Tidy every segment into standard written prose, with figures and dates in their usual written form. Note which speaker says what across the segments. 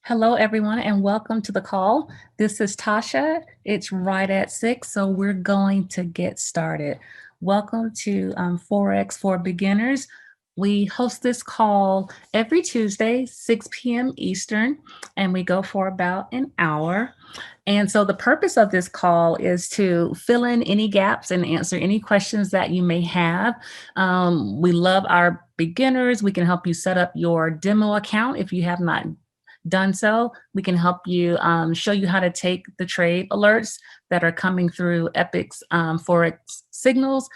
Speaker 1: Hello, everyone, and welcome to the call. This is Tasha. It's right at 6, so we're going to get started. Welcome to Forex for Beginners. We host this call every Tuesday, 6 p.m. Eastern, and we go for about an hour. And so the purpose of this call is to fill in any gaps and answer any questions that you may have. We love our beginners. We can help you set up your demo account if you have not done so. We can help you show you how to take the trade alerts that are coming through Epic's Forex signals.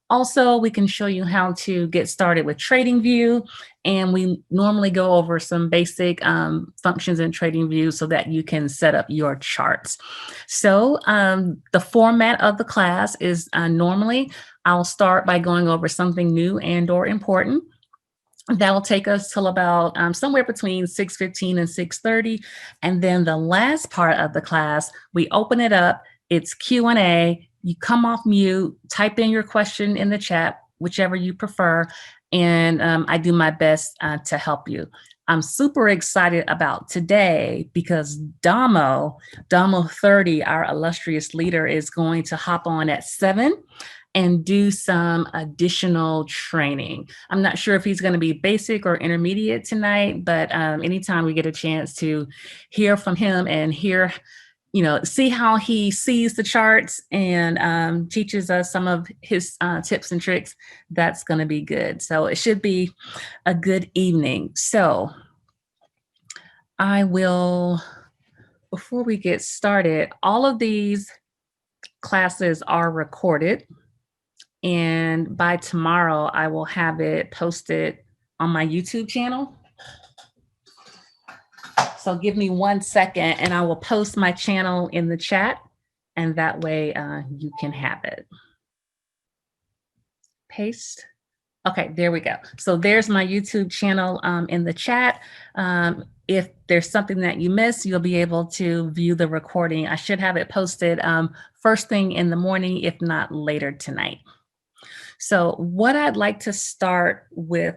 Speaker 1: Also, we can show you how to get started with TradingView, and we normally go over some basic functions in TradingView so that you can set up your charts. So the format of the class is normally I'll start by going over something new and or important. That'll take us till about somewhere between 6:15 and 6:30. And then the last part of the class, we open it up. It's Q&A. You come off mute, type in your question in the chat, whichever you prefer, and I do my best to help you. I'm super excited about today because Damo 30, our illustrious leader, is going to hop on at 7 and do some additional training. I'm not sure if he's going to be basic or intermediate tonight, but anytime we get a chance to hear from him and hear, see how he sees the charts and teaches us some of his tips and tricks, that's going to be good. So it should be a good evening. So I will, before we get started, all of these classes are recorded. And by tomorrow, I will have it posted on my YouTube channel. So give me 1 second and I will post my channel in the chat, and that way you can have it. Paste. Okay, there we go. So there's my YouTube channel in the chat. If there's something that you miss, you'll be able to view the recording. I should have it posted first thing in the morning, if not later tonight. So what I'd like to start with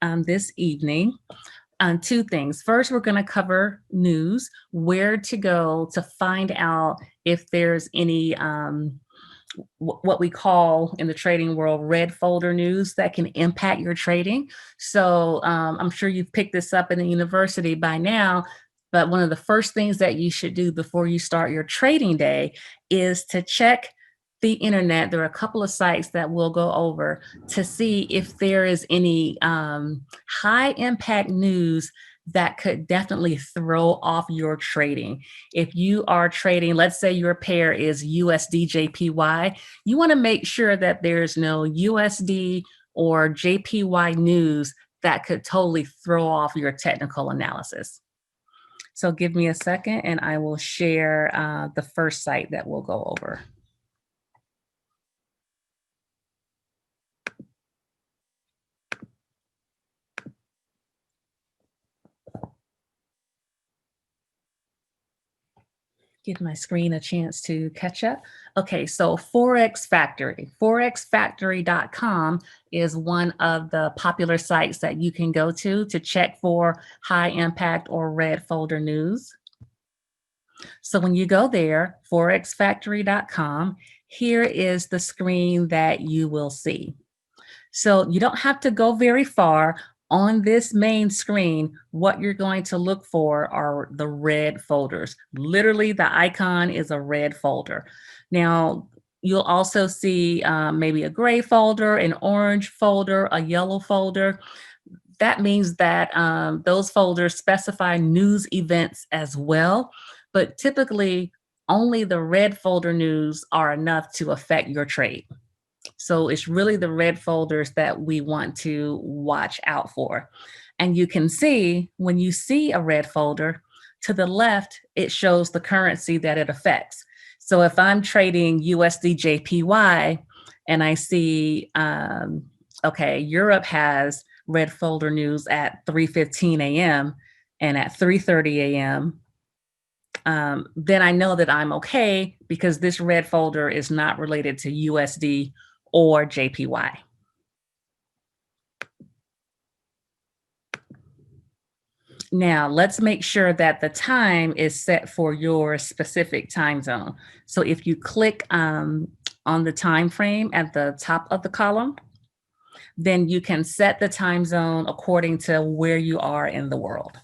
Speaker 1: this evening, two things. First, we're going to cover news, where to go to find out if there's any what we call in the trading world red folder news that can impact your trading. So I'm sure you've picked this up in the university by now, but one of the first things that you should do before you start your trading day is to check the internet. There are a couple of sites that we'll go over to see if there is any high impact news that could definitely throw off your trading. If you are trading, let's say your pair is USD JPY, you want to make sure that there's no USD or JPY news that could totally throw off your technical analysis. So give me a second and I will share the first site that we'll go over. Give my screen a chance to catch up. Okay, so Forex Factory. Forexfactory.com is one of the popular sites that you can go to check for high impact or red folder news. So when you go there, forexfactory.com, here is the screen that you will see. So you don't have to go very far. On this main screen, what you're going to look for are the red folders. Literally, the icon is a red folder. Now, you'll also see maybe a gray folder, an orange folder, a yellow folder. That means that those folders specify news events as well, but typically only the red folder news are enough to affect your trade. So it's really the red folders that we want to watch out for. And you can see when you see a red folder, to the left, it shows the currency that it affects. So if I'm trading USD JPY and I see, okay, Europe has red folder news at 3:15 a.m. and at 3:30 a.m., then I know that I'm okay because this red folder is not related to USD or JPY. Now, let's make sure that the time is set for your specific time zone. So if you click on the time frame at the top of the column, then you can set the time zone according to where you are in the world.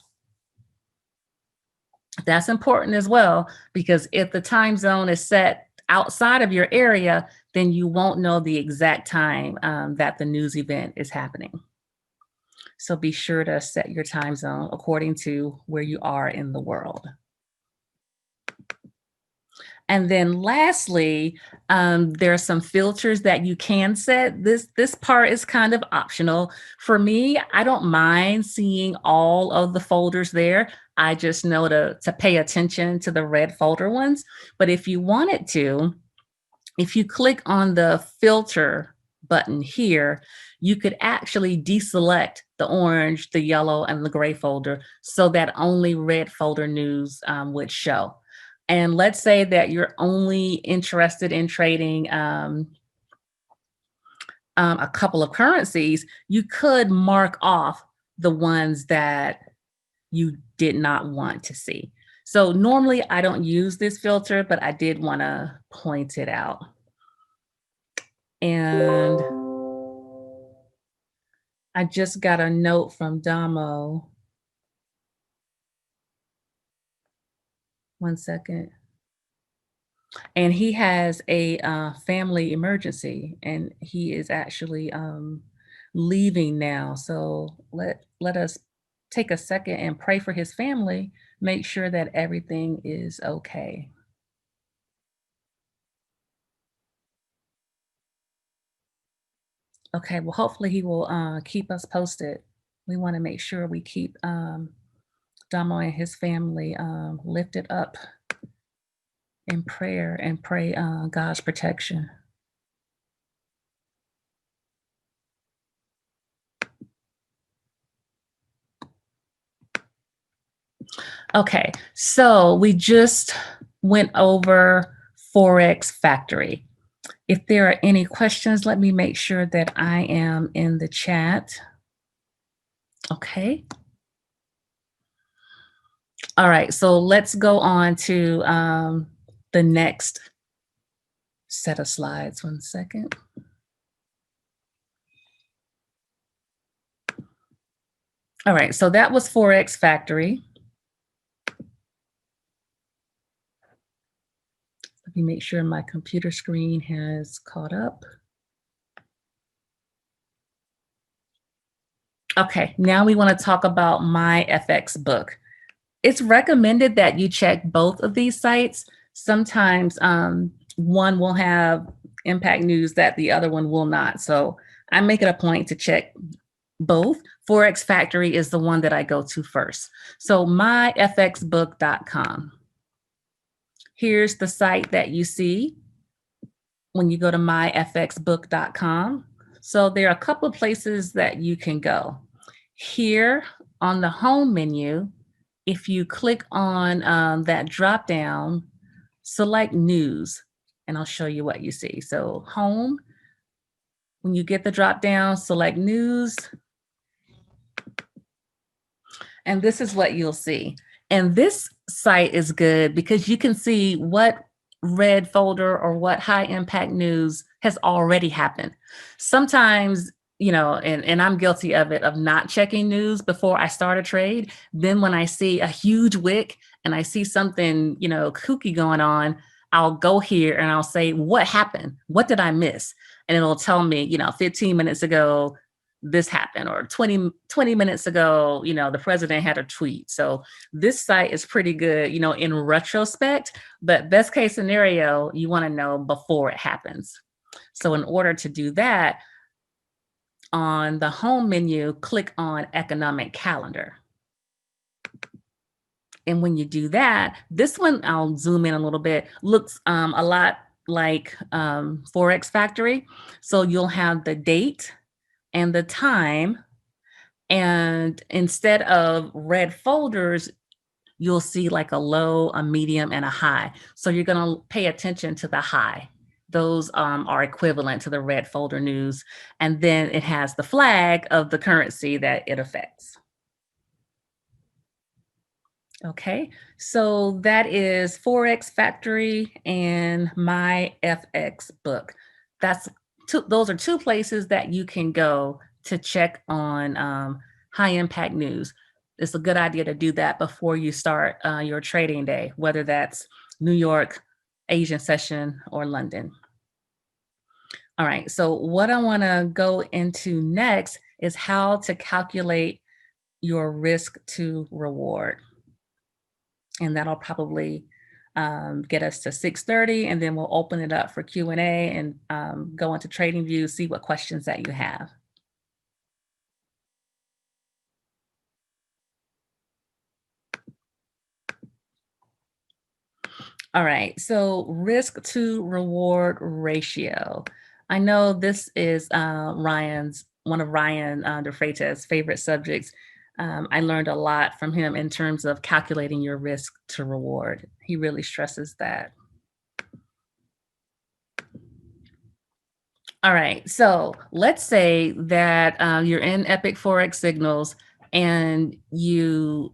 Speaker 1: That's important as well, because if the time zone is set outside of your area, then you won't know the exact time that the news event is happening. So be sure to set your time zone according to where you are in the world. And then lastly, there are some filters that you can set. This part is kind of optional. For me, I don't mind seeing all of the folders there. I just know to pay attention to the red folder ones. But if you wanted to, if you click on the filter button here, you could actually deselect the orange, the yellow, and the gray folder so that only red folder news would show. And let's say that you're only interested in trading a couple of currencies, you could mark off the ones that you did not want to see. So normally I don't use this filter, but I did want to point it out. And I just got a note from Damo. One second. And he has a family emergency, and he is actually leaving now. So let us take a second and pray for his family, make sure that everything is okay. Okay, well, hopefully he will keep us posted. We want to make sure we keep Damo and his family lifted up in prayer and pray God's protection. Okay, so we just went over Forex Factory. If there are any questions, let me make sure that I am in the chat. Okay. All right, so let's go on to the next set of slides. One second. All right, so that was Forex Factory. Let me make sure my computer screen has caught up. Okay, now we want to talk about my FX book. It's recommended that you check both of these sites. Sometimes one will have impact news that the other one will not. So I make it a point to check both. Forex Factory is the one that I go to first. So myfxbook.com. Here's the site that you see when you go to myfxbook.com. So there are a couple of places that you can go. Here on the home menu, if you click on that drop down, select news, and I'll show you what you see. So home, when you get the drop down, select news, and this is what you'll see. And this site is good because you can see what red folder or what high impact news has already happened. Sometimes, you know, and I'm guilty of it, of not checking news before I start a trade. Then when I see a huge wick and I see something, you know, kooky going on, I'll go here and I'll say, what happened? What did I miss? And it'll tell me, you know, 15 minutes ago, this happened, or 20 minutes ago, you know, the president had a tweet. So this site is pretty good, you know, in retrospect, but best case scenario, you want to know before it happens. So in order to do that, on the home menu, click on economic calendar. And when you do that, this one, I'll zoom in a little bit, looks a lot like Forex Factory. So you'll have the date and the time, and instead of red folders, you'll see like a low, a medium, and a high. So you're gonna pay attention to the high. Those are equivalent to the red folder news. And then it has the flag of the currency that it affects. Okay, so that is Forex Factory and my FX book. That's those are two places that you can go to check on high impact news. It's a good idea to do that before you start your trading day, whether that's New York, Asian session, or London. All right, so what I want to go into next is how to calculate your risk to reward. And that'll probably get us to 6:30, and then we'll open it up for Q&A and go into trading view, see what questions that you have. All right, so risk to reward ratio. I know this is one of Ryan de Freitas' favorite subjects. I learned a lot from him in terms of calculating your risk to reward. He really stresses that. All right, so let's say that you're in Epic Forex Signals and you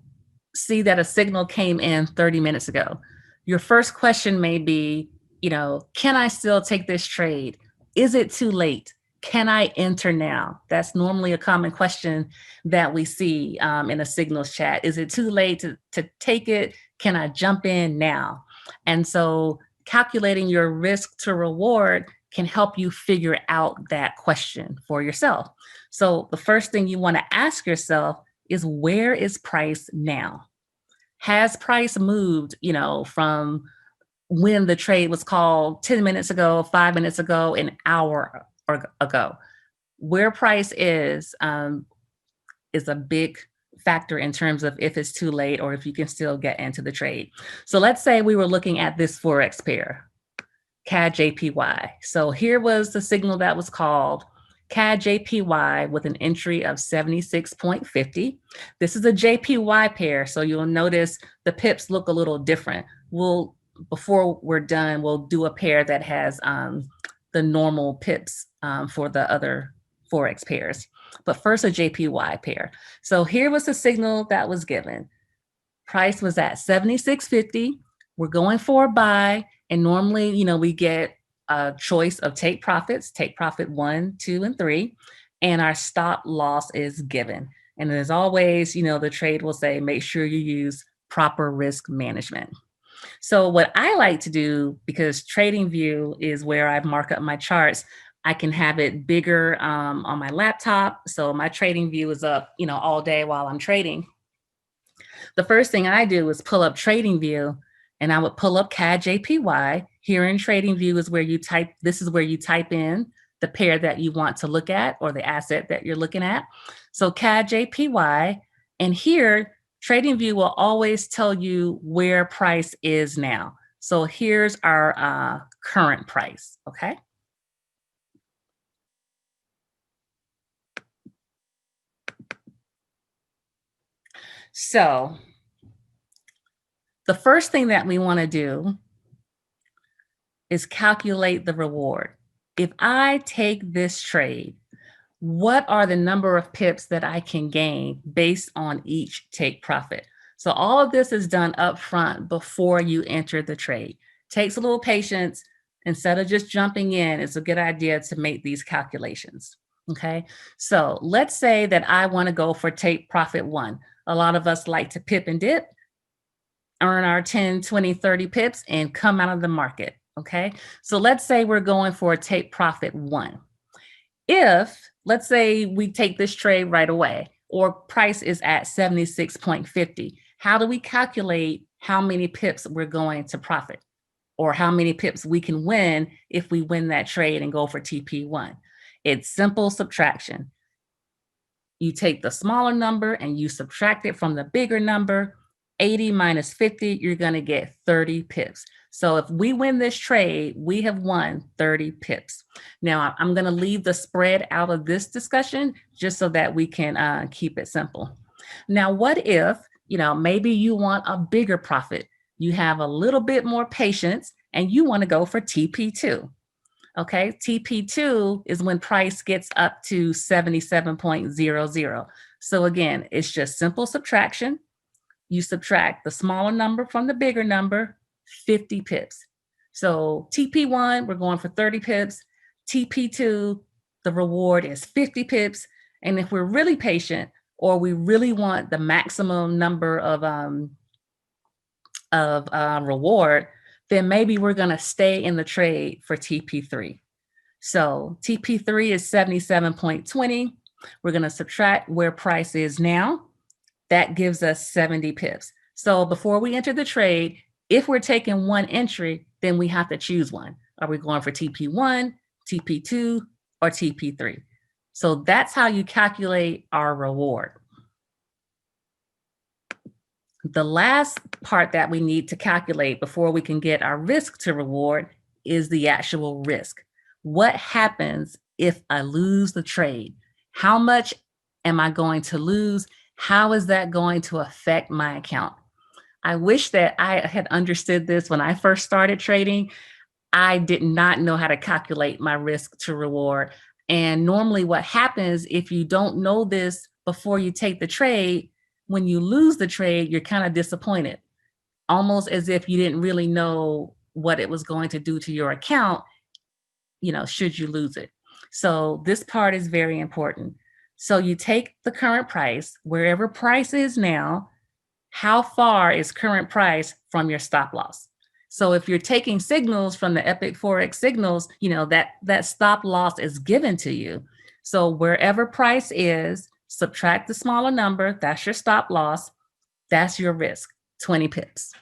Speaker 1: see that a signal came in 30 minutes ago. Your first question may be, can I still take this trade? Is it too late? Can I enter now? That's normally a common question that we see in a signals chat. Is it too late to take it? Can I jump in now? And so calculating your risk to reward can help you figure out that question for yourself. So the first thing you want to ask yourself is, where is price now? Has price moved, from when the trade was called 10 minutes ago, 5 minutes ago, an hour ago? Where price is a big factor in terms of if it's too late or if you can still get into the trade. So let's say we were looking at this Forex pair, CAD JPY. So here was the signal that was called CAD JPY with an entry of 76.50. This is a JPY pair, so you'll notice the pips look a little different. Before we're done, we'll do a pair that has the normal pips for the other Forex pairs. But first, a JPY pair. So here was the signal that was given. Price was at 76.50. We're going for a buy. And normally, we get a choice of take profit 1, 2, and 3. And our stop loss is given. And as always, the trade will say, make sure you use proper risk management. So what I like to do, because TradingView is where I mark up my charts, I can have it bigger on my laptop. So my TradingView is up, all day while I'm trading. The first thing I do is pull up TradingView, and I would pull up CAD JPY. Here in TradingView is where you type, this is where you type in the pair that you want to look at or the asset that you're looking at. So CAD JPY, and here TradingView will always tell you where price is now. So here's our current price, okay? So the first thing that we want to do is calculate the reward. If I take this trade, what are the number of pips that I can gain based on each take profit? So all of this is done up front before you enter the trade. Takes a little patience. Instead of just jumping in, it's a good idea to make these calculations. Okay, so let's say that I want to go for take profit 1. A lot of us like to pip and dip, earn our 10, 20, 30 pips, and come out of the market. Okay, so let's say we're going for a take profit 1. If, let's say we take this trade right away, or price is at 76.50, how do we calculate how many pips we're going to profit, or how many pips we can win if we win that trade and go for TP1? It's simple subtraction. You take the smaller number and you subtract it from the bigger number. 80 minus 50, you're going to get 30 pips. So if we win this trade, we have won 30 pips. Now, I'm going to leave the spread out of this discussion just so that we can keep it simple. Now, what if, maybe you want a bigger profit? You have a little bit more patience and you want to go for TP2. Okay, TP2 is when price gets up to 77.00. So again, it's just simple subtraction. you subtract the smaller number from the bigger number, 50 pips. So TP1, we're going for 30 pips. TP2, the reward is 50 pips. And if we're really patient, or we really want the maximum number of reward, then maybe we're going to stay in the trade for TP3. So TP3 is 77.20. We're going to subtract where price is now. That gives us 70 pips. So before we enter the trade, if we're taking one entry, then we have to choose one. Are we going for TP1, TP2, or TP3? So that's how you calculate our reward. The last part that we need to calculate before we can get our risk to reward is the actual risk. What happens if I lose the trade? How much am I going to lose? How is that going to affect my account? I wish that I had understood this when I first started trading. I did not know how to calculate my risk to reward. And normally what happens if you don't know this before you take the trade, when you lose the trade, you're kind of disappointed, almost as if you didn't really know what it was going to do to your account, should you lose it. So this part is very important. So you take the current price, wherever price is now, how far is current price from your stop loss? So if you're taking signals from the Epic Forex signals, that stop loss is given to you. So wherever price is, subtract the smaller number, that's your stop loss, that's your risk, 20 pips.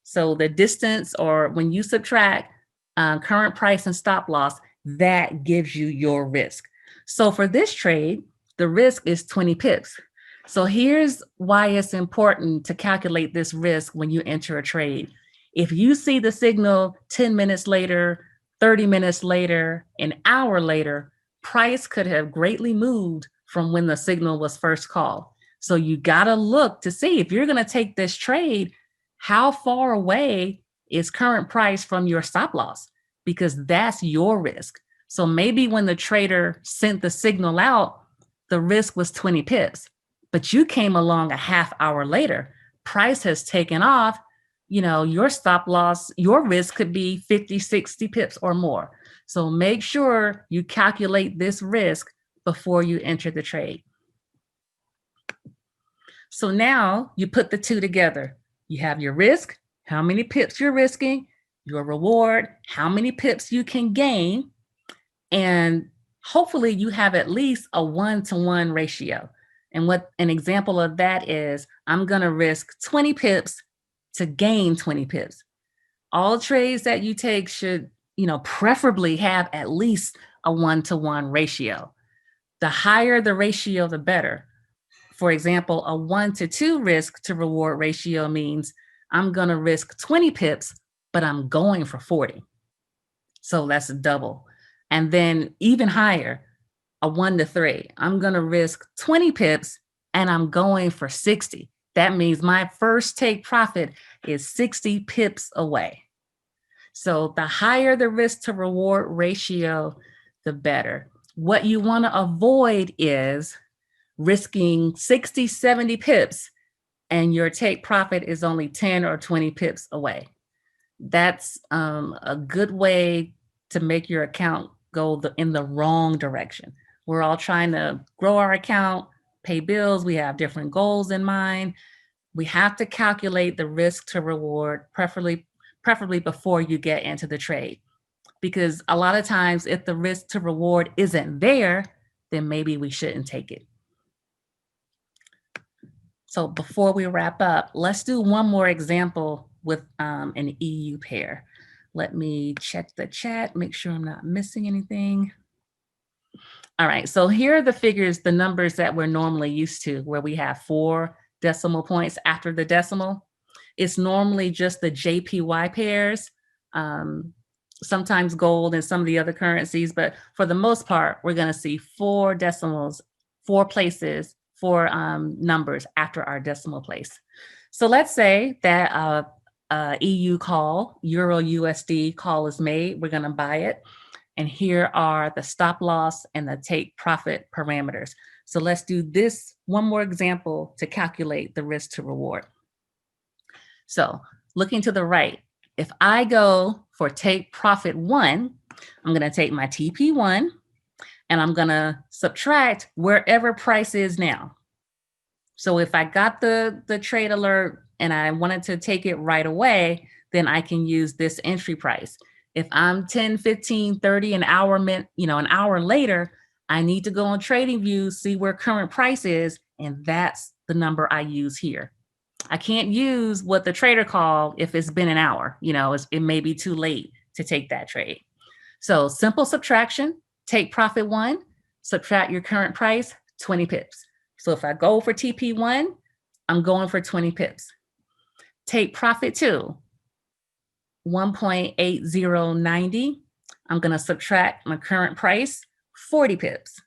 Speaker 1: So the distance, or when you subtract current price and stop loss, that gives you your risk. So for this trade, the risk is 20 pips. So here's why it's important to calculate this risk when you enter a trade. If you see the signal 10 minutes later, 30 minutes later, an hour later, price could have greatly moved from when the signal was first called. So you got to look to see if you're going to take this trade, how far away is current price from your stop loss? Because that's your risk. So maybe when the trader sent the signal out, the risk was 20 pips, but you came along a half hour later, price has taken off, your stop loss, your risk could be 50, 60 pips or more. So make sure you calculate this risk before you enter the trade. So now you put the two together. You have your risk, how many pips you're risking, your reward, how many pips you can gain, and hopefully you have at least a 1-to-1 ratio. And what an example of that is, I'm going to risk 20 pips to gain 20 pips. All trades that you take should, preferably have at least a 1-to-1 ratio. The higher the ratio, the better. For example, a 1-to-2 risk to reward ratio means I'm going to risk 20 pips, but I'm going for 40. So that's double. And then even higher, a 1-to-3, I'm going to risk 20 pips and I'm going for 60. That means my first take profit is 60 pips away. So the higher the risk to reward ratio, the better. What you want to avoid is risking 60, 70 pips and your take profit is only 10 or 20 pips away. That's a good way to make your account go in the wrong direction. We're all trying to grow our account, pay bills. We have different goals in mind. We have to calculate the risk to reward, preferably before you get into the trade. Because a lot of times if the risk to reward isn't there, then maybe we shouldn't take it. So before we wrap up, let's do one more example with an EU pair. Let me check the chat, make sure I'm not missing anything. All right, so here are the figures, the numbers that we're normally used to, where we have 4 decimal points after the decimal. It's normally just the JPY pairs, sometimes gold and some of the other currencies, but for the most part, we're gonna see 4 decimals, 4 places, 4 numbers after our decimal place. So let's say that EU call, Euro USD call is made, we're gonna buy it. And here are the stop loss and the take profit parameters. So let's do this one more example to calculate the risk to reward. So looking to the right, if I go for take profit 1, I'm going to take my TP1 and I'm going to subtract wherever price is now. So if I got the trade alert and I wanted to take it right away, then I can use this entry price. If I'm 10, 15, 30, an hour, an hour later, I need to go on TradingView, see where current price is, and that's the number I use here. I can't use what the trader called if it's been an hour. It may be too late to take that trade. So simple subtraction, take profit 1, subtract your current price, 20 pips. So if I go for TP1, I'm going for 20 pips. Take profit 2, 1.8090. I'm going to subtract my current price, 40 pips.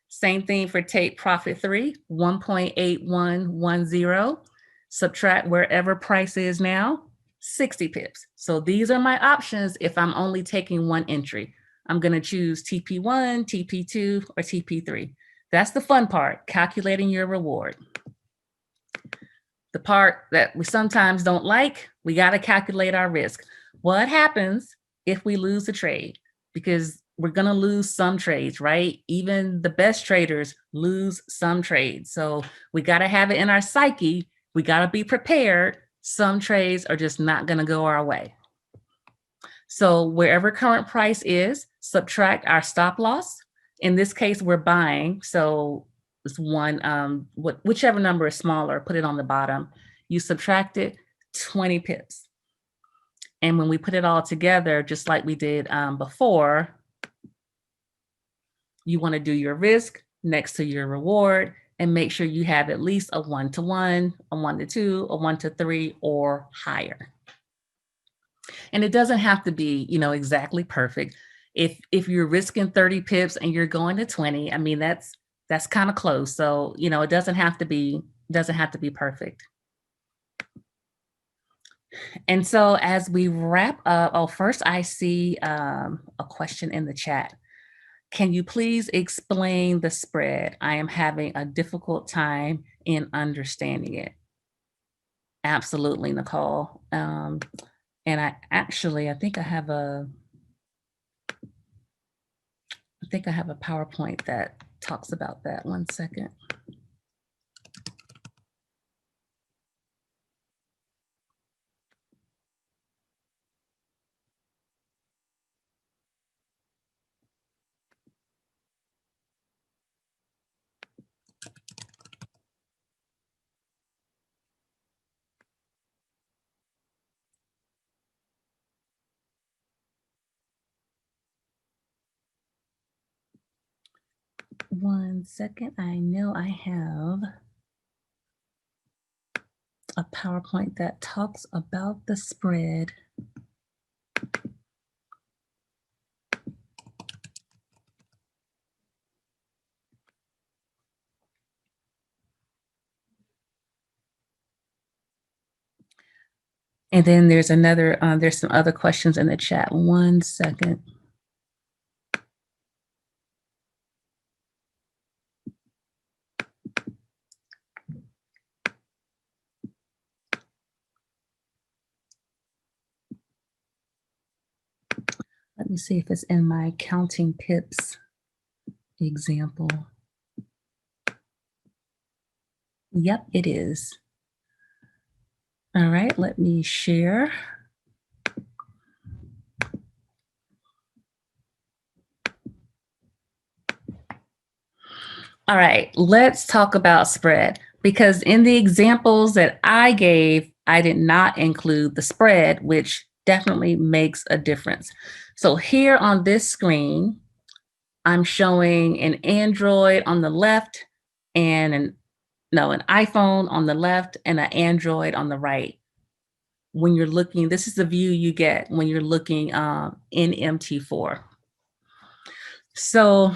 Speaker 1: Same thing for take profit 3, 1.8110. Subtract wherever price is now, 60 pips. So these are my options if I'm only taking one entry. I'm going to choose TP1, TP2, or TP3. That's the fun part, calculating your reward. The part that we sometimes don't like, we got to calculate our risk. What happens if we lose the trade? Because we're going to lose some trades, right? Even the best traders lose some trades. So we got to have it in our psyche. We got to be prepared. Some trades are just not going to go our way. So wherever current price is, subtract our stop loss. In this case, we're buying. So it's one, whichever number is smaller, put it on the bottom. You subtract it, 20 pips. And when we put it all together, just like we did before, you want to do your risk next to your reward and make sure you have at least a 1-to-1, a 1-to-2, a 1-to-3 or higher. And it doesn't have to be, exactly perfect. If you're risking 30 pips and you're going to 20, I mean, that's kind of close. So, it doesn't have to be perfect. And so as we wrap up, first I see a question in the chat. Can you please explain the spread? I am having a difficult time in understanding it. Absolutely, Nicole. And I think I have a PowerPoint that talks about that. 1 second. One second. I know I have a PowerPoint that talks about the spread. And then there's there's some other questions in the chat. 1 second. Let me see if it's in my counting pips example. Yep, it is. All right, let me share. All right, let's talk about spread, because in the examples that I gave, I did not include the spread, which definitely makes a difference. So here on this screen, I'm showing an Android on the left and an iPhone on the left and an Android on the right. When you're looking, this is the view you get when you're looking in MT4. So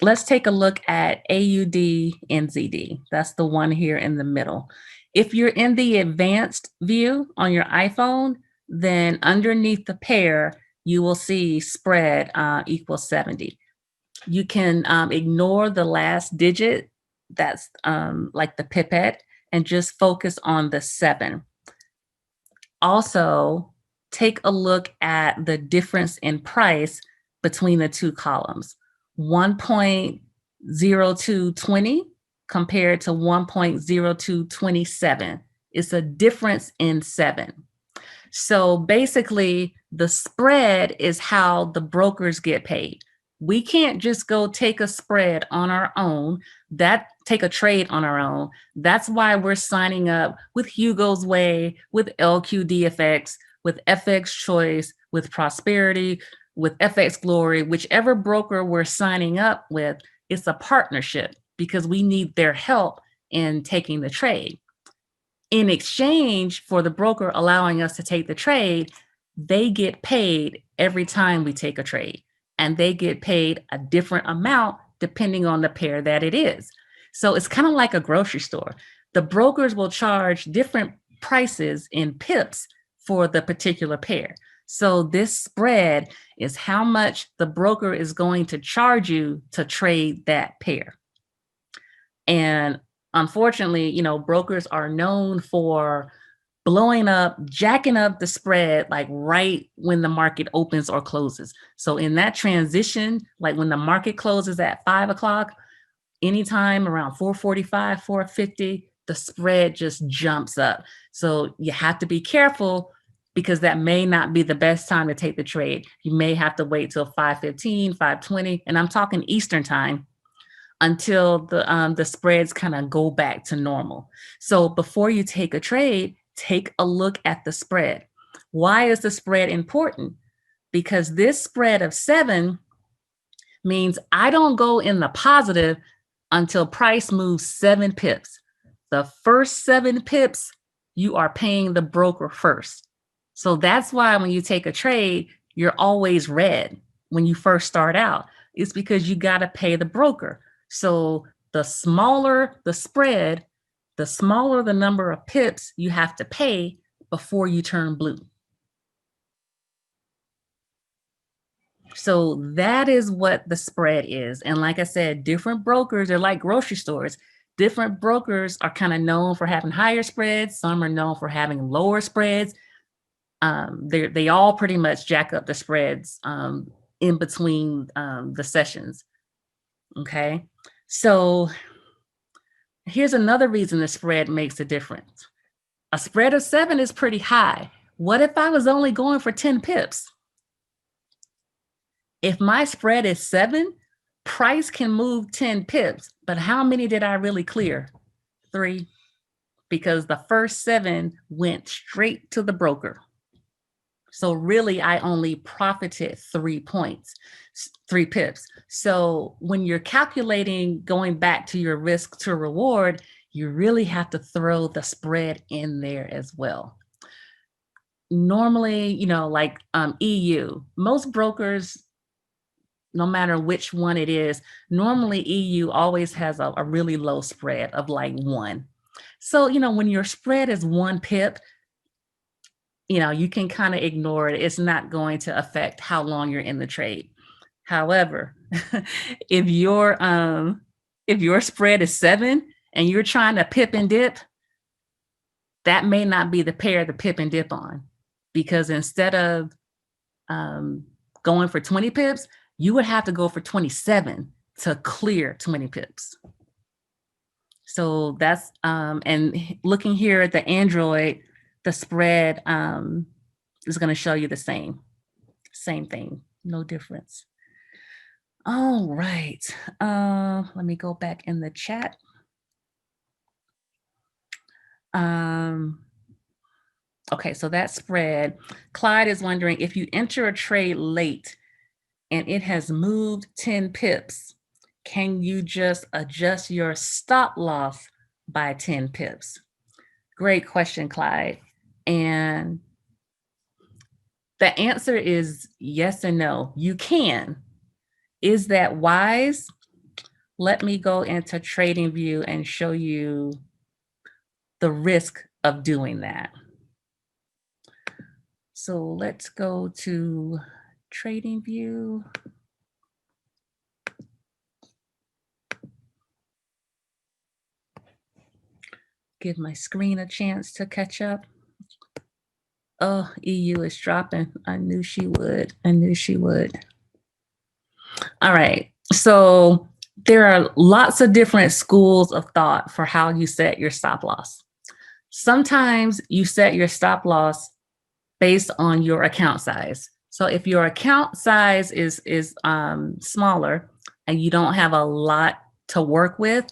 Speaker 1: let's take a look at AUD NZD. That's the one here in the middle. If you're in the advanced view on your iPhone, then underneath the pair, you will see spread equals 70. You can ignore the last digit, that's like the pipette, and just focus on the 7. Also, take a look at the difference in price between the two columns. 1.0220 compared to 1.0227. It's a difference in 7. So basically, the spread is how the brokers get paid. We can't just go take a spread on our own, take a trade on our own. That's why we're signing up with Hugo's Way, with LQDFX, with FX Choice, with Prosperity, with FX Glory, whichever broker we're signing up with, it's a partnership because we need their help in taking the trade. In exchange for the broker allowing us to take the trade, they get paid every time we take a trade, and they get paid a different amount depending on the pair that it is. So it's kind of like a grocery store. The brokers will charge different prices in pips for the particular pair. So this spread is how much the broker is going to charge you to trade that pair. And unfortunately, brokers are known for blowing up, jacking up the spread, like right when the market opens or closes. So in that transition, like when the market closes at 5 o'clock, anytime around 4:45, 4:50, the spread just jumps up. So you have to be careful because that may not be the best time to take the trade. You may have to wait till 5:15, 5:20, and I'm talking Eastern time, until the spreads kind of go back to normal. So before you take a trade, take a look at the spread. Why is the spread important? Because this spread of 7 means I don't go in the positive until price moves 7 pips. The first 7 pips, you are paying the broker first. So that's why when you take a trade, you're always red when you first start out. It's because you got to pay the broker. So the smaller the spread, the smaller the number of pips you have to pay before you turn blue. So that is what the spread is. And like I said, different brokers are like grocery stores. Different brokers are kind of known for having higher spreads. Some are known for having lower spreads. They all pretty much jack up the spreads in between the sessions. Okay. So here's another reason the spread makes a difference. A spread of 7 is pretty high. What if I was only going for 10 pips? If my spread is 7, price can move 10 pips, but how many did I really clear? 3, because the first 7 went straight to the broker. So really, I only profited 3 points, 3 pips. So when you're calculating going back to your risk to reward, you really have to throw the spread in there as well. Normally, like EU, most brokers, no matter which one it is, normally EU always has a really low spread of like 1. So, when your spread is 1 pip, you can kind of ignore it. It's not going to affect how long you're in the trade. However, if your spread is 7 and you're trying to pip and dip, that may not be the pair to pip and dip on, because instead of going for 20 pips, you would have to go for 27 to clear 20 pips. So that's and looking here at the Android, the spread is going to show you the same thing, no difference. All right, let me go back in the chat. Okay, so that spread, Clyde is wondering, if you enter a trade late and it has moved 10 pips, can you just adjust your stop loss by 10 pips? Great question, Clyde. And the answer is yes and no. You can. Is that wise? Let me go into TradingView and show you the risk of doing that. So let's go to TradingView. Give my screen a chance to catch up. Oh, EU is dropping. I knew she would. I knew she would. All right. So there are lots of different schools of thought for how you set your stop loss. Sometimes you set your stop loss based on your account size. So if your account size is smaller and you don't have a lot to work with,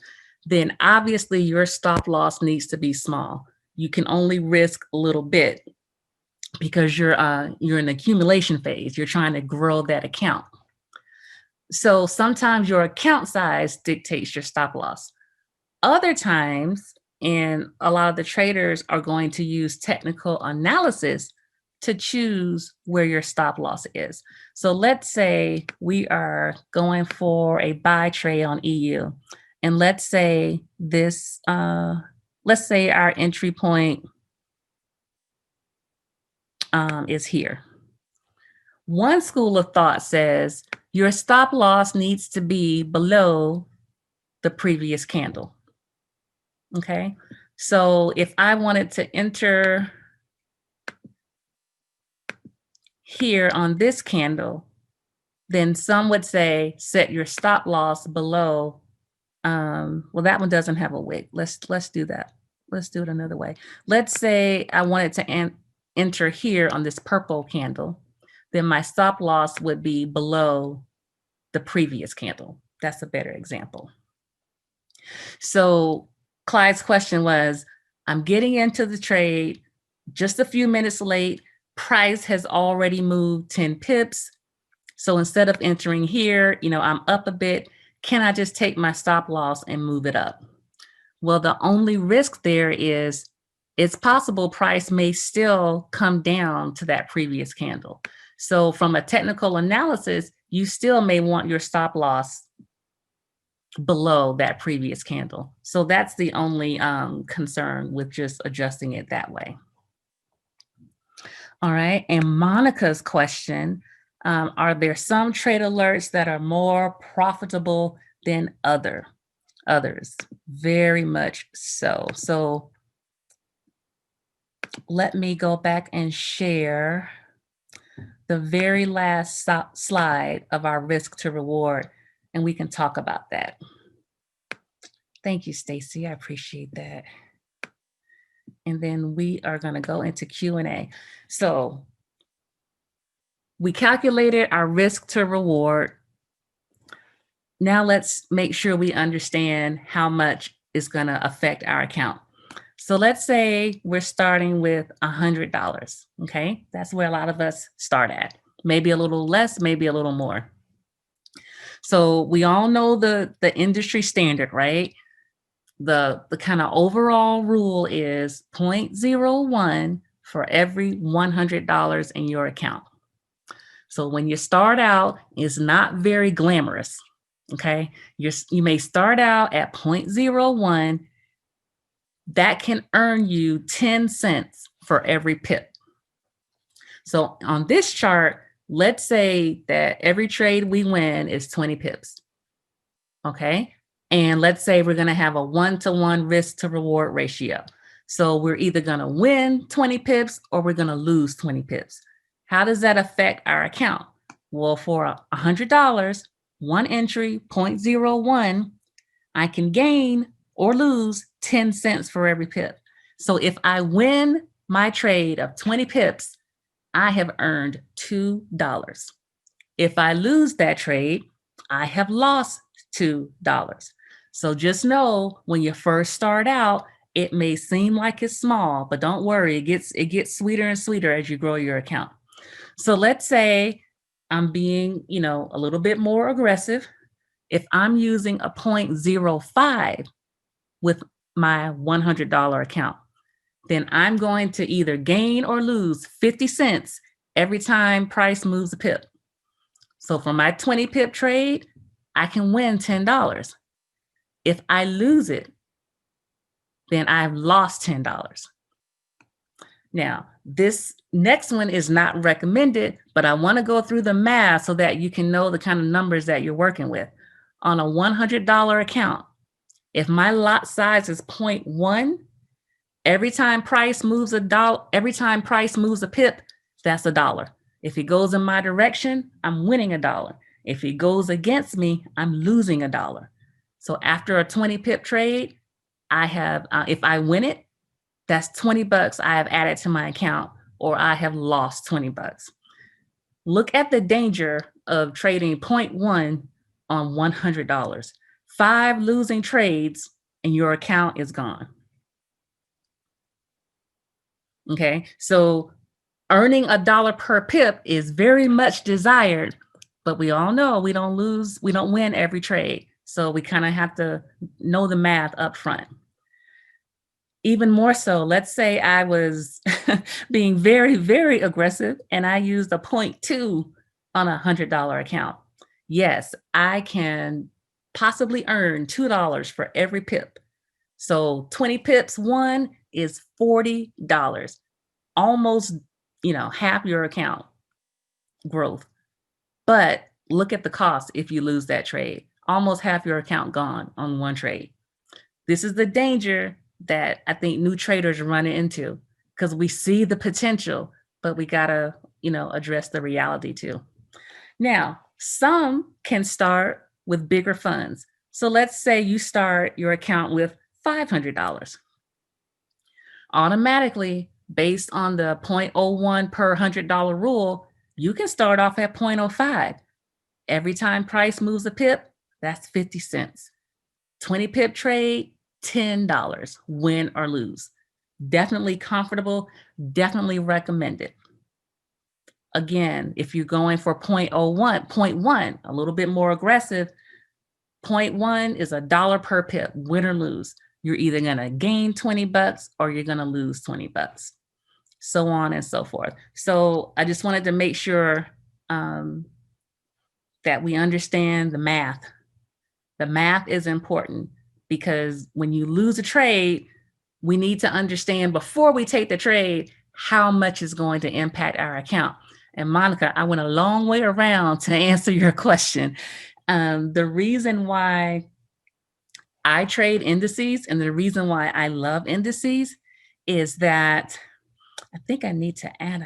Speaker 1: then obviously your stop loss needs to be small. You can only risk a little bit because you're in the accumulation phase. You're trying to grow that account. So sometimes your account size dictates your stop loss. Other times, and a lot of the traders are going to use technical analysis to choose where your stop loss is. So let's say we are going for a buy trade on EU, and let's say this, let's say our entry point is here. One school of thought says your stop loss needs to be below the previous candle. Okay, so if I wanted to enter here on this candle, then some would say set your stop loss below. Well, that one doesn't have a wick. Let's do that. Let's do it another way. Let's say I wanted to enter here on this purple candle, then my stop loss would be below the previous candle. That's a better example. So Clyde's question was, I'm getting into the trade just a few minutes late. Price has already moved 10 pips. So instead of entering here, I'm up a bit. Can I just take my stop loss and move it up? Well, the only risk there is it's possible price may still come down to that previous candle. So from a technical analysis, you still may want your stop loss below that previous candle. So that's the only concern with just adjusting it that way. All right, and Monica's question, are there some trade alerts that are more profitable than others? Very much so. So let me go back and share the very last slide of our risk to reward, and we can talk about that. Thank you, Stacy. I appreciate that. And then we are going to go into Q&A. So we calculated our risk to reward. Now let's make sure we understand how much is going to affect our account. So let's say we're starting with $100. Okay, that's where a lot of us start at. Maybe a little less, maybe a little more. So we all know the industry standard, right? The kind of overall rule is 0.01 for every $100 in your account. So when you start out, it's not very glamorous. Okay, you may start out at 0.01. That can earn you 10 cents for every pip. So on this chart, let's say that every trade we win is 20 pips. Okay, and let's say we're going to have a 1-to-1 risk to reward ratio. So we're either going to win 20 pips or we're going to lose 20 pips. How does that affect our account? Well, for $100, one entry, 0.01, I can gain or lose 10 cents for every pip. So if I win my trade of 20 pips, I have earned $2. If I lose that trade, I have lost $2. So just know when you first start out, it may seem like it's small, but don't worry, it gets sweeter and sweeter as you grow your account. So let's say I'm being, a little bit more aggressive. If I'm using a 0.05 with my $100 account, then I'm going to either gain or lose 50 cents every time price moves a pip. So for my 20 pip trade, I can win $10. If I lose it, then I've lost $10. Now, this next one is not recommended, but I want to go through the math so that you can know the kind of numbers that you're working with. On a $100 account, if my lot size is 0.1, Every time price moves a dollar, every time price moves a pip, that's $1. If it goes in my direction, I'm winning $1. If it goes against me, I'm losing $1. So after a 20 pip trade, I have, if I win it, that's 20 bucks I have added to my account, or I have lost 20 bucks. Look at the danger of trading 0.1 on $100. 5 losing trades and your account is gone. Okay, so earning $1 per pip is very much desired, but we all know we don't win every trade. So we kind of have to know the math up front. Even more so, let's say I was being very, very aggressive and I used a 0.2 on a $100 account. Yes, I can possibly earn $2 for every pip. So 20 pips won is $40, almost, half your account growth. But look at the cost if you lose that trade. Almost half your account gone on one trade. This is the danger that I think new traders are running into, because we see the potential, but we gotta, address the reality too. Now, some can start with bigger funds. So let's say you start your account with $500. Automatically, based on the 0.01 per $100 rule, you can start off at 0.05. Every time price moves a pip, that's 50 cents. 20 pip trade, $10, win or lose. Definitely comfortable, definitely recommended. Again, if you're going for 0.1, a little bit more aggressive, 0.1 is $1 per pip, win or lose. You're either gonna gain 20 bucks or you're gonna lose 20 bucks, so on and so forth. So I just wanted to make sure that we understand the math. The math is important, because when you lose a trade, we need to understand before we take the trade how much is going to impact our account. And Monica, I went a long way around to answer your question. The reason why I trade indices and the reason why I love indices is that I think I need to add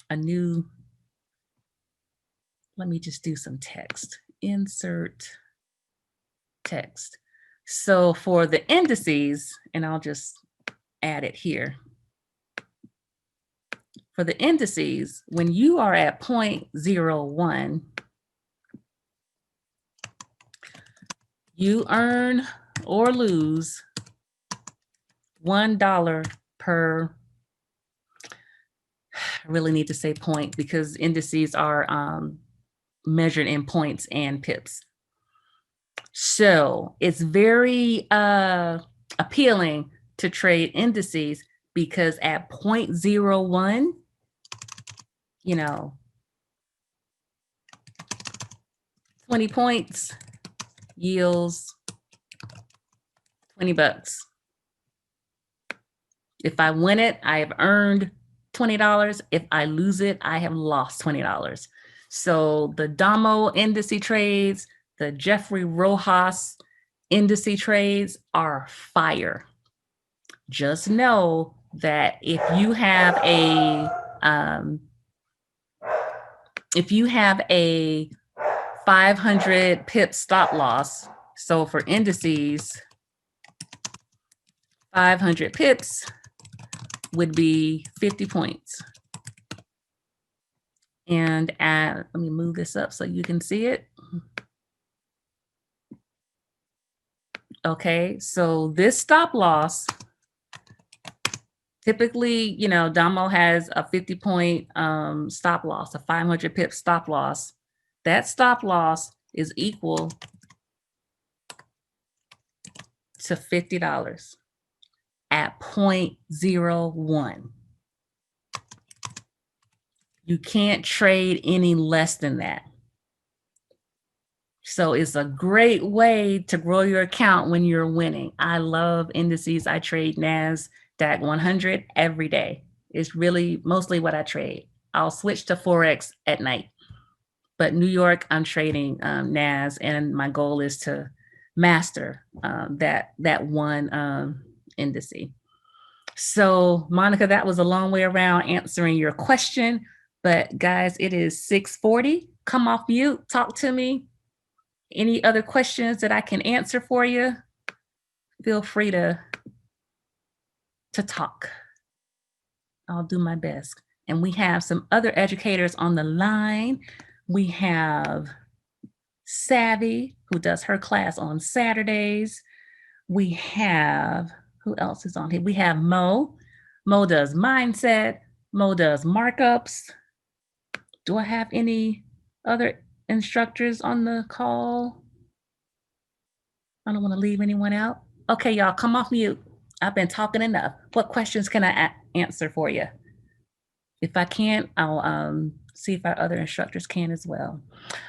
Speaker 1: a new, let me just do some text, insert text. So for the indices, and I'll just add it here. For the indices, when you are at 0.01, you earn or lose $1 per, I really need to say point because indices are measured in points and pips. So it's very appealing to trade indices, because at 0.01, 20 points yields 20 bucks. If I win it, I have earned $20. If I lose it, I have lost $20. So the Damo index trades, the Jeffrey Rojas index trades are fire. Just know that if you have a 500 pip stop loss, so for indices, 500 pips would be 50 points. And let me move this up so you can see it. Okay, so this stop loss, typically, Damo has a 50-point stop loss, a 500 pip stop loss. That stop loss is equal to $50 at 0.01. You can't trade any less than that. So it's a great way to grow your account when you're winning. I love indices. I trade NASDAQ 100 every day. It's really mostly what I trade. I'll switch to Forex at night. But New York, I'm trading NAS, and my goal is to master that one indice. So, Monica, that was a long way around answering your question. But guys, it is 6:40. Come off mute, talk to me. Any other questions that I can answer for you? Feel free to talk. I'll do my best. And we have some other educators on the line. We have Savvy, who does her class on Saturdays. We have, who else is on here? We have Mo. Mo does mindset. Mo does markups. Do I have any other instructors on the call? I don't want to leave anyone out. Okay, y'all, come off mute. I've been talking enough. What questions can I answer for you? If I can't, I'll see if our other instructors can as well.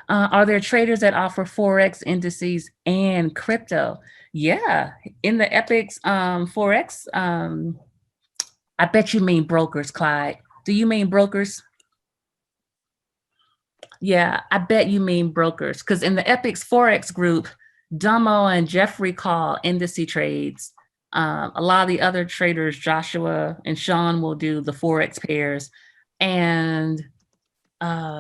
Speaker 1: Are there traders that offer Forex indices and crypto? Yeah, in the Epics Forex, I bet you mean brokers, Clyde. Do you mean brokers? Yeah, I bet you mean brokers, because in the Epics Forex group, Dummo and Jeffrey call indice trades. A lot of the other traders, Joshua and Sean, will do the Forex pairs. And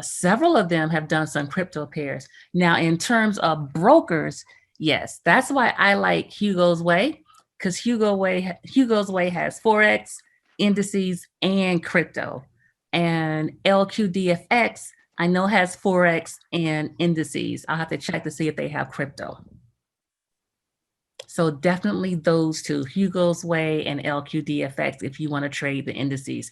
Speaker 1: several of them have done some crypto pairs. Now, in terms of brokers, yes, that's why I like Hugo's Way, because Hugo's Way has Forex, indices, and crypto. And LQDFX, I know, has Forex and indices. I'll have to check to see if they have crypto. So definitely those two, Hugo's Way and LQDFX, if you want to trade the indices.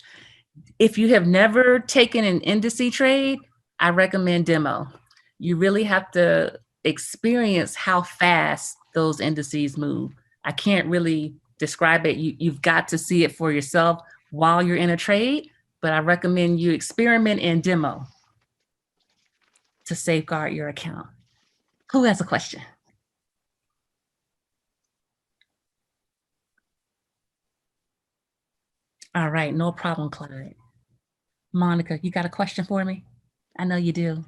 Speaker 1: If you have never taken an indice trade, I recommend demo. You really have to experience how fast those indices move. I can't really describe it. You've got to see it for yourself while you're in a trade, but I recommend you experiment and demo to safeguard your account. Who has a question? All right, no problem, Clyde. Monica, you got a question for me? I know you do.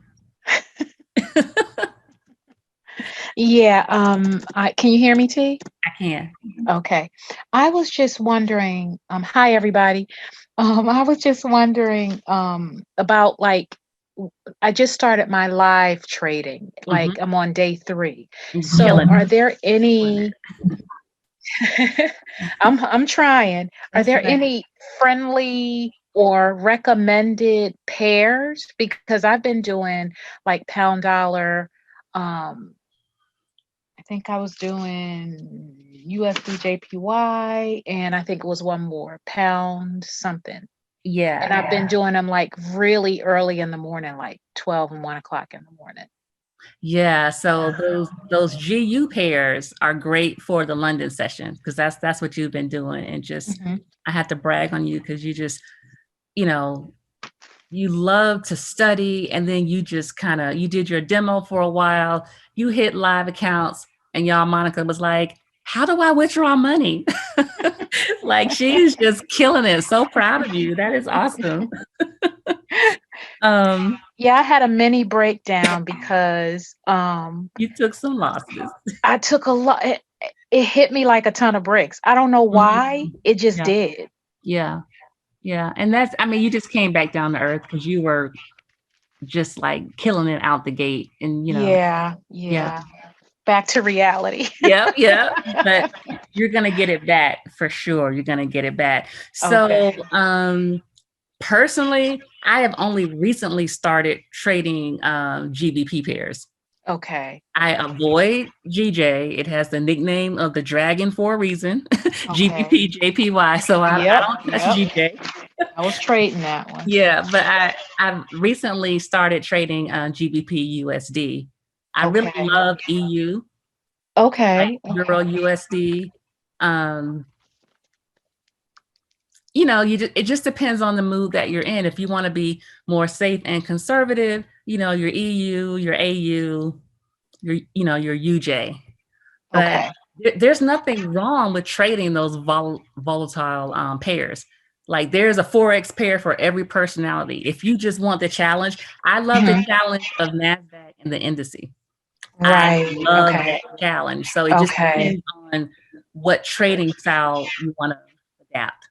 Speaker 2: Yeah, can you hear me, T?
Speaker 1: I can.
Speaker 2: Okay. I was just wondering, hi everybody. I was just wondering about I just started my live trading. Like I'm on day 3. So are there any I'm trying. Are there any friendly or recommended pairs? Because I've been doing like pound dollar. I think I was doing USD JPY, and I think it was one more pound something.
Speaker 1: Yeah.
Speaker 2: And I've been doing them like really early in the morning, like 12 and 1 o'clock in the morning.
Speaker 1: Yeah, so those GU pairs are great for the London session, because that's what you've been doing. And just I have to brag on you, because you just, you love to study, and then you just you did your demo for a while, you hit live accounts, and y'all, Monica was like, how do I withdraw money? Like, she's just killing it. So proud of you. That is awesome.
Speaker 2: Yeah, I had a mini breakdown because
Speaker 1: you took some losses.
Speaker 2: I took a lot. It hit me like a ton of bricks. I don't know why. It just did.
Speaker 1: Yeah. Yeah. And you just came back down to earth, because you were just like killing it out the gate. And
Speaker 2: Yeah. Back to reality.
Speaker 1: Yeah. But you're gonna get it back for sure. You're gonna get it back. So personally, I have only recently started trading GBP pairs.
Speaker 2: Okay.
Speaker 1: I avoid GJ. It has the nickname of the dragon for a reason. GBP, JPY. So I don't touch GJ.
Speaker 2: I was trading that one.
Speaker 1: Yeah, but I've recently started trading GBP USD. I really love EU.
Speaker 2: Okay.
Speaker 1: Like Euro USD. It just depends on the mood that you're in. If you want to be more safe and conservative, your EU, your AU, your UJ. But there's nothing wrong with trading those volatile pairs. Like, there's a Forex pair for every personality. If you just want the challenge, I love the challenge of NASDAQ and the indice.
Speaker 2: Right.
Speaker 1: I love that challenge. So it just depends on what trading style you want to adapt.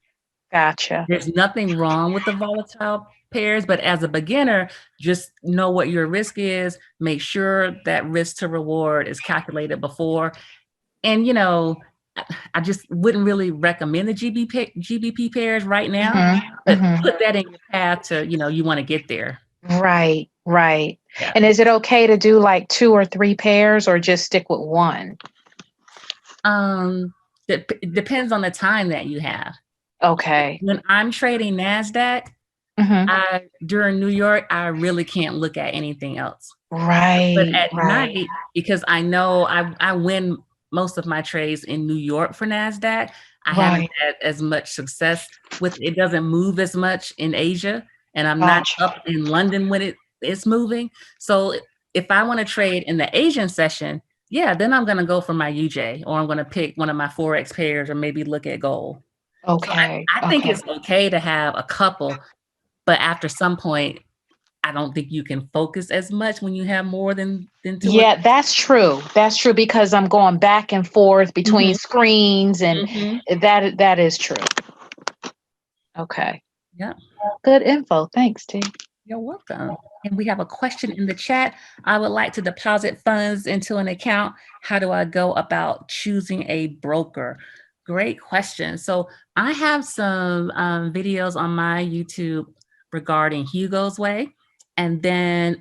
Speaker 2: Gotcha.
Speaker 1: There's nothing wrong with the volatile pairs, but as a beginner, just know what your risk is. Make sure that risk to reward is calculated before. And, I just wouldn't really recommend the GBP pairs right now, but put that in your path to, you want to get there.
Speaker 2: Right, right.
Speaker 1: Yeah.
Speaker 2: And is it okay to do like 2 or 3 pairs or just stick with one?
Speaker 1: It depends on the time that you have.
Speaker 2: Okay.
Speaker 1: When I'm trading NASDAQ, during New York, I really can't look at anything else. But
Speaker 2: Right,
Speaker 1: at
Speaker 2: right.
Speaker 1: night, because I know I win most of my trades in New York for NASDAQ, I haven't
Speaker 2: Right.
Speaker 1: had as much success with it. Doesn't move as much in Asia, and I'm not
Speaker 2: Gotcha.
Speaker 1: up in London when it's moving. So if I want to trade in the Asian session, yeah, then I'm going to go for my UJ, or I'm going to pick one of my Forex pairs, or maybe look at gold. So
Speaker 2: Okay,
Speaker 1: I think
Speaker 2: okay.
Speaker 1: it's okay to have a couple, but after some point, I don't think you can focus as much when you have more than two or
Speaker 2: Yeah, that's true. That's true because I'm going back and forth between
Speaker 1: Mhm,
Speaker 2: screens and
Speaker 1: mhm.
Speaker 2: that is true. Okay.
Speaker 1: Yeah,
Speaker 2: Good info. Thanks, T.
Speaker 1: you're welcome. And we have a question in the chat. I would like to deposit funds into an account. How do I go about choosing a broker? Great question. So I have some videos on my YouTube regarding Hugo's Way. And then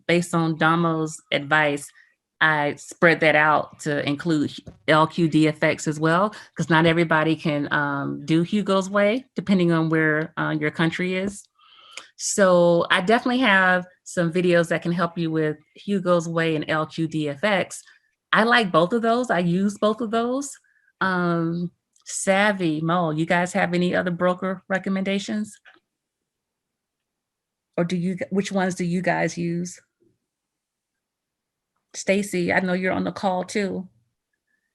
Speaker 1: based on Damo's advice, I spread that out to include LQDFX as well, because not everybody can do Hugo's Way, depending on where your country is. So I definitely have some videos that can help you with Hugo's Way and LQDFX. I like both of those. I use both of those. Um, Savvy, Mo, you guys have any other broker recommendations? Or which ones do you guys use? Stacy, I know you're on the call too.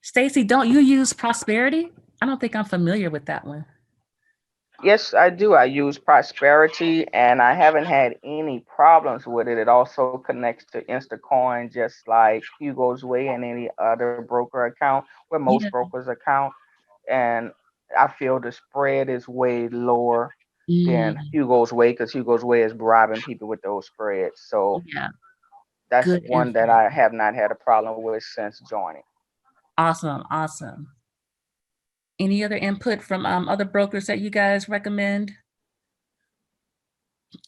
Speaker 1: Stacy, don't you use Prosperity? I don't think I'm familiar with that one.
Speaker 3: Yes, I do. I use Prosperity and I haven't had any problems with it. It also connects to Instacoin, just like Hugo's Way and any other broker account where most
Speaker 1: Yeah.
Speaker 3: brokers account. And I feel the spread is way lower than
Speaker 1: Mm,
Speaker 3: Hugo's Way because Hugo's Way is bribing people with those spreads. So
Speaker 1: yeah.
Speaker 3: that's
Speaker 1: Good
Speaker 3: one that
Speaker 1: info.
Speaker 3: I have not had a problem with since joining.
Speaker 1: Awesome. Awesome. Any other input from other brokers that you guys recommend?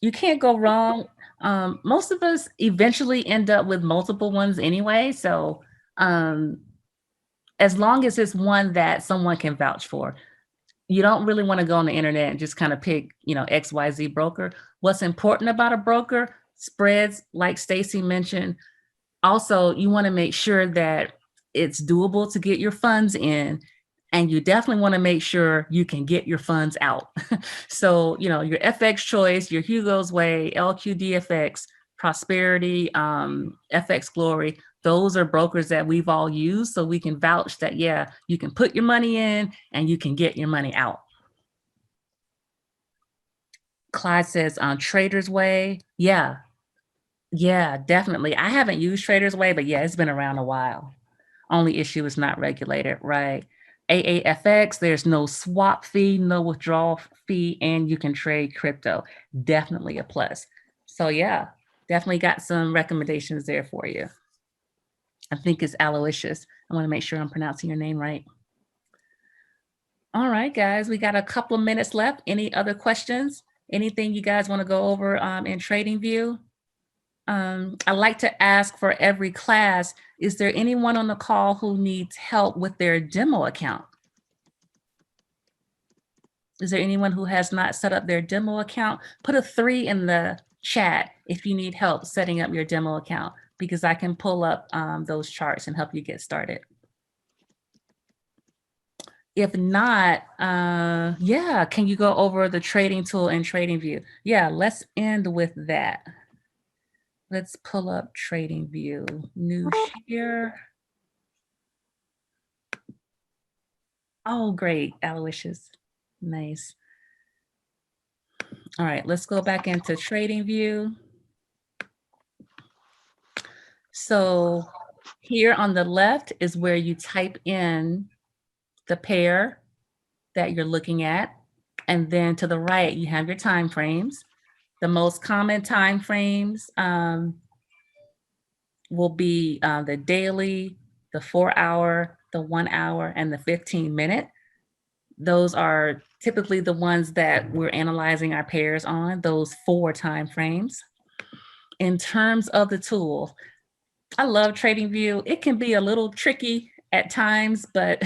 Speaker 1: You can't go wrong. Most of us eventually end up with multiple ones anyway. So um, as long as it's one that someone can vouch for, you don't really want to go on the internet and just kind of pick, XYZ broker. What's important about a broker? Spreads, like Stacy mentioned. Also, you want to make sure that it's doable to get your funds in, and you definitely want to make sure you can get your funds out. So, your FX choice, your Hugo's Way, LQDFX, Prosperity, FX Glory, those are brokers that we've all used. So we can vouch that, yeah, you can put your money in and you can get your money out. Clyde says on Trader's Way. Yeah, definitely. I haven't used Trader's Way, but yeah, it's been around a while. Only issue is not regulated, right? AAFX, there's no swap fee, no withdrawal fee, and you can trade crypto. Definitely a plus. So yeah, definitely got some recommendations there for you. I think it's Aloysius. I want to make sure I'm pronouncing your name right. All right, guys, we got a couple of minutes left. Any other questions? Anything you guys want to go over in TradingView? I like to ask for every class, is there anyone on the call who needs help with their demo account? Is there anyone who has not set up their demo account? Put a 3 in the chat if you need help setting up your demo account, because I can pull up those charts and help you get started. If not, yeah, can you go over the trading tool and TradingView? Yeah, let's end with that. Let's pull up TradingView. New share. Oh, great, Aloysius. Nice. All right, let's go back into TradingView. So here on the left is where you type in the pair that you're looking at. And then to the right, you have your time frames. The most common time frames will be the daily, the 4-hour, the 1 hour, and the 15-minute. Those are typically the ones that we're analyzing our pairs on, those 4 time frames. In terms of the tool, I love TradingView. It can be a little tricky at times, but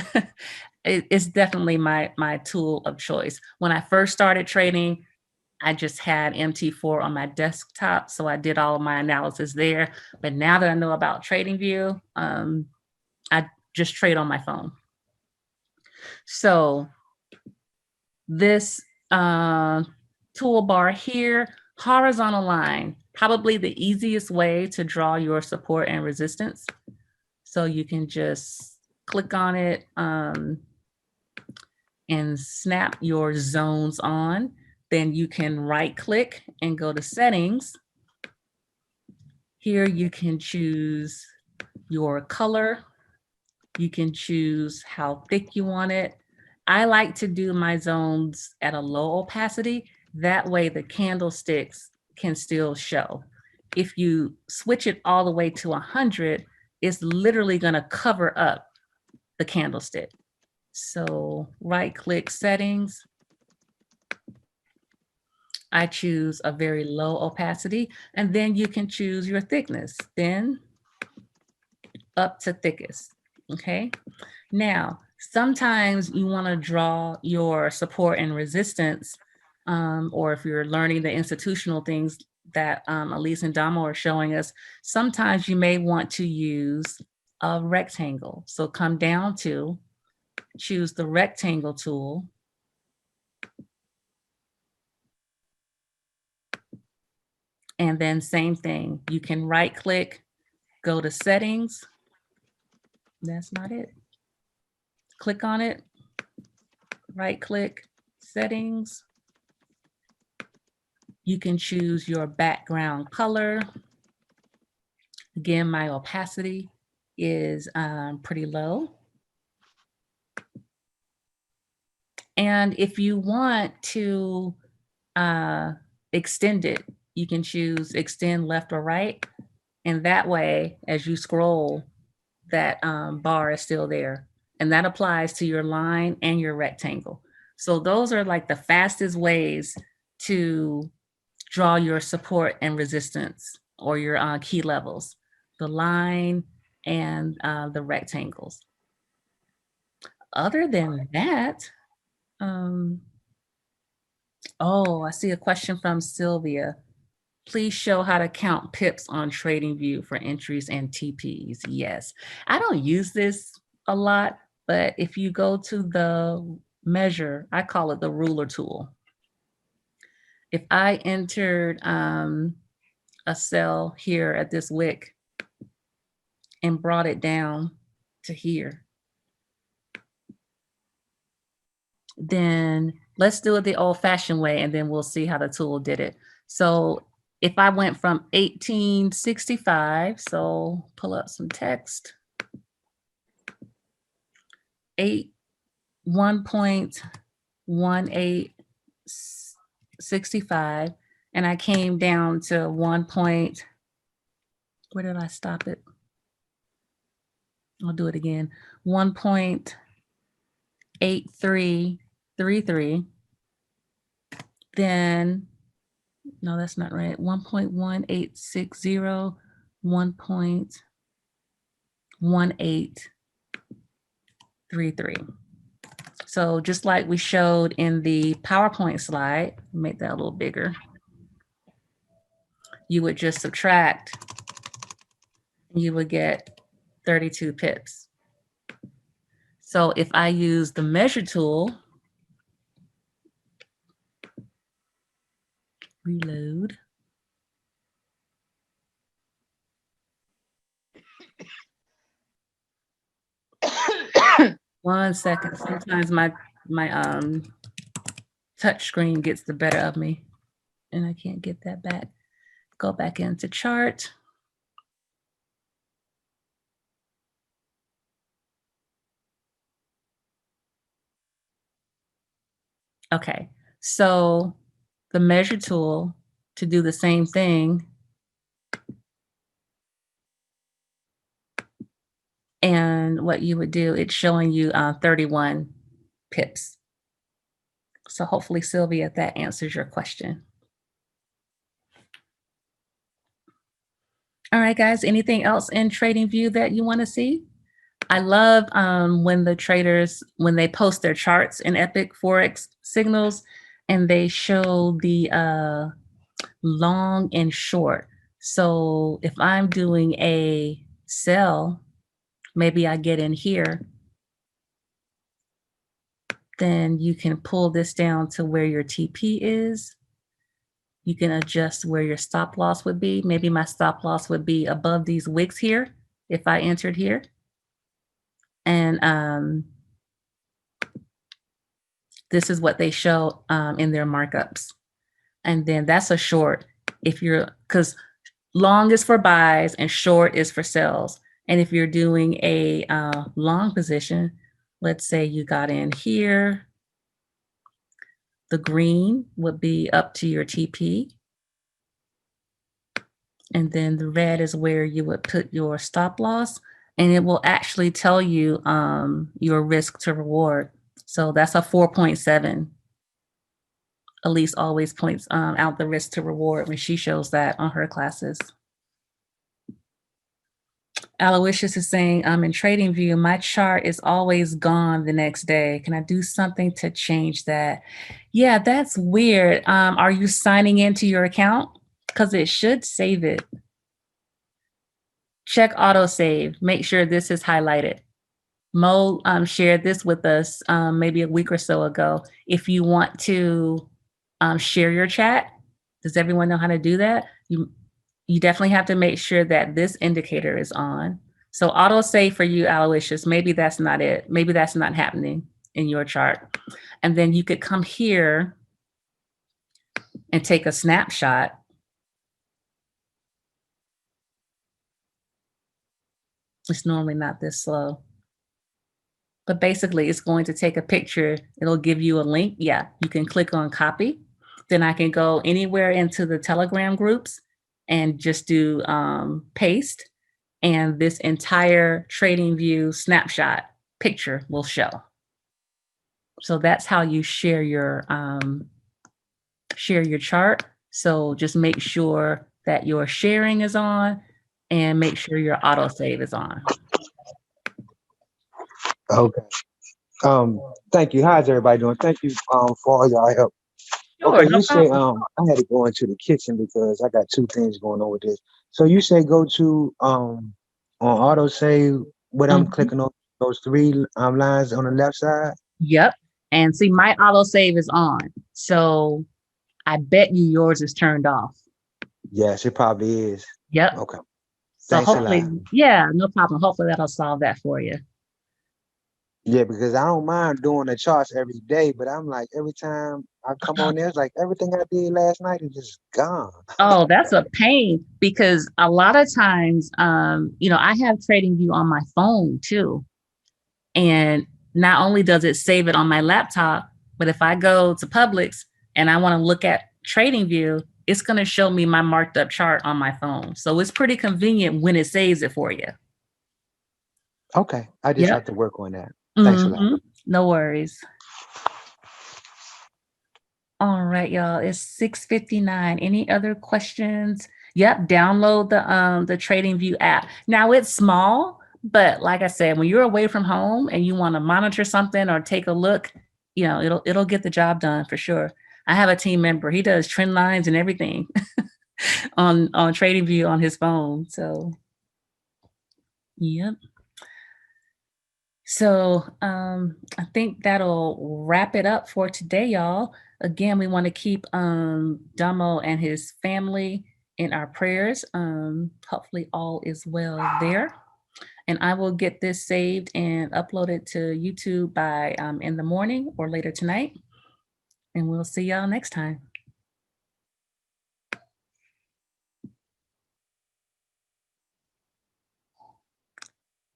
Speaker 1: it's definitely my tool of choice. When I first started trading, I just had MT4 on my desktop, so I did all of my analysis there. But now that I know about TradingView, I just trade on my phone. So this toolbar here, horizontal line, probably the easiest way to draw your support and resistance. So you can just click on it and snap your zones on. Then you can right click and go to settings. Here you can choose your color. You can choose how thick you want it. I like to do my zones at a low opacity. That way the candlesticks can still show. If you switch it all the way to 100, it's literally gonna cover up the candlestick. So right click settings. I choose a very low opacity, and then you can choose your thickness, thin up to thickest, okay? Now, sometimes you wanna draw your support and resistance, or if you're learning the institutional things that Elise and Damo are showing us, sometimes you may want to use a rectangle. So come down to, choose the rectangle tool. And then same thing, you can right click, go to settings. That's not it. Click on it, right click, settings. You can choose your background color. Again, my opacity is pretty low. And if you want to extend it, you can choose extend left or right. And that way, as you scroll, that bar is still there. And that applies to your line and your rectangle. So those are like the fastest ways to draw your support and resistance, or your key levels, the line and the rectangles. Other than that, oh, I see a question from Sylvia. Please show how to count pips on TradingView for entries and TPs. Yes, I don't use this a lot, but if you go to the measure, I call it the ruler tool. If I entered a cell here at this wick and brought it down to here, then let's do it the old-fashioned way, and then we'll see how the tool did it. So if I went from 1865, so pull up some text, 1.1865, and I came down to where did I stop it? I'll do it again, 1.8333, then, no, that's not right, 1.1860, 1.1833. So just like we showed in the PowerPoint slide, make that a little bigger, you would just subtract, you would get 32 pips. So if I use the measure tool, reload. One second. Sometimes my touch screen gets the better of me and I can't get that back. Go back into chart. Okay, so the measure tool to do the same thing, and what you would do, it's showing you 31 pips. So hopefully, Sylvia, that answers your question. All right, guys, anything else in TradingView that you want to see? I love when the traders, when they post their charts in Epic Forex signals, and they show the long and short. So if I'm doing a sell, maybe I get in here, then you can pull this down to where your TP is. You can adjust where your stop loss would be. Maybe my stop loss would be above these wicks here if I entered here. And this is what they show in their markups. And then that's a short if you're, because long is for buys and short is for sells. And if you're doing a long position, let's say you got in here, the green would be up to your TP. And then the red is where you would put your stop loss, and it will actually tell you your risk to reward. So that's a 4.7. Elise always points out the risk to reward when she shows that on her classes. Aloysius is saying, in TradingView, my chart is always gone the next day. Can I do something to change that? Yeah, that's weird. Are you signing into your account? Because it should save it. Check autosave. Make sure this is highlighted. Mo shared this with us maybe a week or so ago. If you want to share your chat, does everyone know how to do that? You definitely have to make sure that this indicator is on. So autosave for you, Aloysius, maybe that's not it. Maybe that's not happening in your chart. And then you could come here and take a snapshot. It's normally not this slow. But basically, it's going to take a picture. It'll give you a link. Yeah, you can click on copy. Then I can go anywhere into the Telegram groups and just do paste. And this entire TradingView snapshot picture will show. So that's how you share your chart. So just make sure that your sharing is on and make sure your autosave is on.
Speaker 4: Okay. Thank you. How's everybody doing? Thank you for all y'all help.
Speaker 1: Sure,
Speaker 4: Okay,
Speaker 1: no
Speaker 4: you say
Speaker 1: problem.
Speaker 4: I had to go into the kitchen because I got two things going on with this. So you say go to on auto save what I'm
Speaker 1: Mhm.
Speaker 4: clicking on those three lines on the left side.
Speaker 1: Yep. And see, my autosave is on. So I bet you yours is turned off.
Speaker 4: Yes, it probably is.
Speaker 1: Yep.
Speaker 4: Okay.
Speaker 1: So
Speaker 4: Thanks a
Speaker 1: hopefully,
Speaker 4: lot.
Speaker 1: yeah, no problem. Hopefully that'll solve that for you.
Speaker 4: Yeah, because I don't mind doing the charts every day, but I'm like every time I come on there, it's like everything I did last night is just gone.
Speaker 1: Oh, that's a pain because a lot of times, I have TradingView on my phone too. And not only does it save it on my laptop, but if I go to Publix and I want to look at TradingView, it's going to show me my marked up chart on my phone. So it's pretty convenient when it saves it for you.
Speaker 4: Okay, I just
Speaker 1: Yep.
Speaker 4: have to work on that. Thanks a lot.
Speaker 1: No worries. All right, y'all. It's 6:59. Any other questions? Yep, download the TradingView app. Now it's small, but like I said, when you're away from home and you want to monitor something or take a look, it'll get the job done for sure. I have a team member. He does trend lines and everything on TradingView on his phone. So, yep. So I think that'll wrap it up for today, y'all. Again, we want to keep Damo and his family in our prayers. Hopefully all is well there. And I will get this saved and uploaded to YouTube by in the morning or later tonight. And we'll see y'all next time.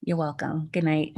Speaker 1: You're welcome. Good night.